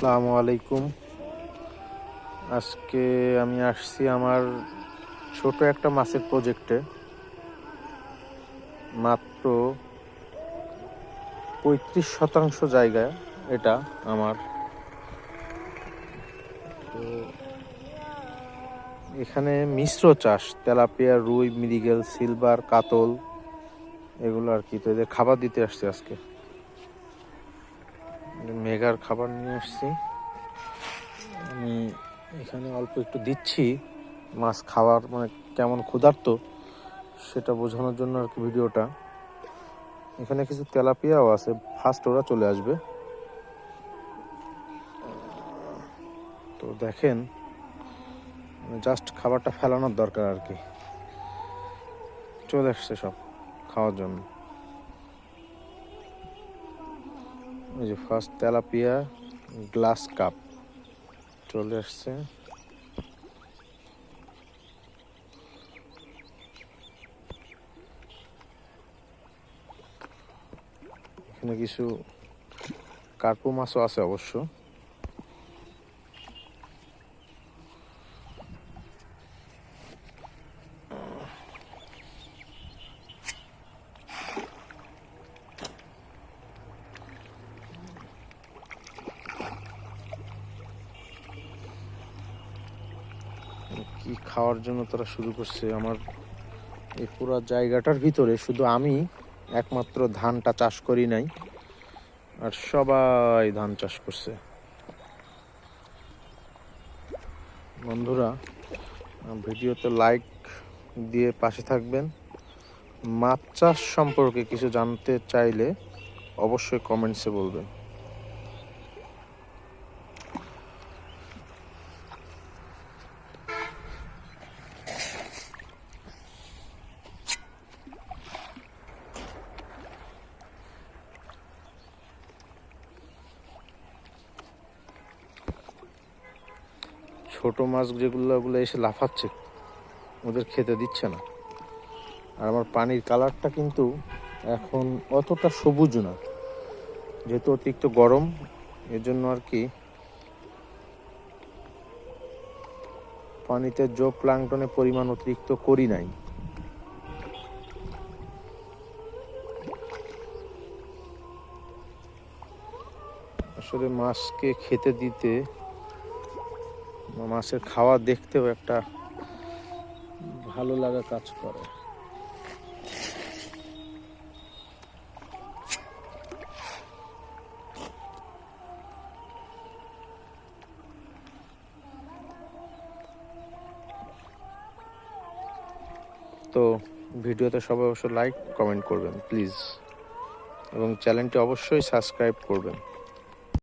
আসসালামু আলাইকুম। আজকে আমি আসছি আমার ছোট একটা মাছের প্রজেক্টে। মাত্র ৩৫% জায়গা এটা আমার। তো এখানে মিশ্র চাষ, তেলাপিয়া, রুই, মৃগেল, সিলভার, কাতল, এগুলো আর কি। তো এদের খাবার দিতে আসছি আজকে। মেঘার খাবার নিয়ে আসছি আমি। এখানে অল্প একটু দিচ্ছি, মাছ খাওয়ার মানে কেমন ক্ষুধার্ত সেটা বোঝানোর জন্য আর কি ভিডিওটা। এখানে কিছু তেলাপিয়াও আছে, ফার্স্ট ওরা চলে আসবে। তো দেখেন, জাস্ট খাবারটা ফেলানোর দরকার আর কি। চলে আসছে সব খাওয়ার জন্য। এই যে ফার্স্ট তেলাপিয়া গ্লাস কাপ চলে আসছে। এখানে কিছু কার্পু মাছও আছে অবশ্য। কি খাওয়ার জন্য তারা শুরু করছে। আমার এই পুরো জায়গাটার ভিতরে শুধু আমি একমাত্র ধানটা চাষ করি নাই, আর সবাই ধান চাষ করছে। বন্ধুরা, ভিডিওতে লাইক দিয়ে পাশে থাকবেন। মাছ চাষ সম্পর্কে কিছু জানতে চাইলে অবশ্যই কমেন্টসে বলবেন। ছোট মাছ যেগুলো এসে লাফাচ্ছে, ওদের খেতে দিচ্ছে না। আর আমার পানির কালারটা কিন্তু এখন অতটা সবুজ না, যেহেতু অতিরিক্ত গরম, এর জন্য আর কি পানিতে জো প্লাঙ্কটনের পরিমাণ অতিরিক্ত করি নাই। আসলে মাছকে খেতে দিতে, মাছের খাওয়া দেখতেও একটা ভালো লাগা কাজ করে। তো ভিডিওতে সবাই অবশ্যই লাইক কমেন্ট করবেন প্লিজ, এবং চ্যানেলটি অবশ্যই সাবস্ক্রাইব করবেন।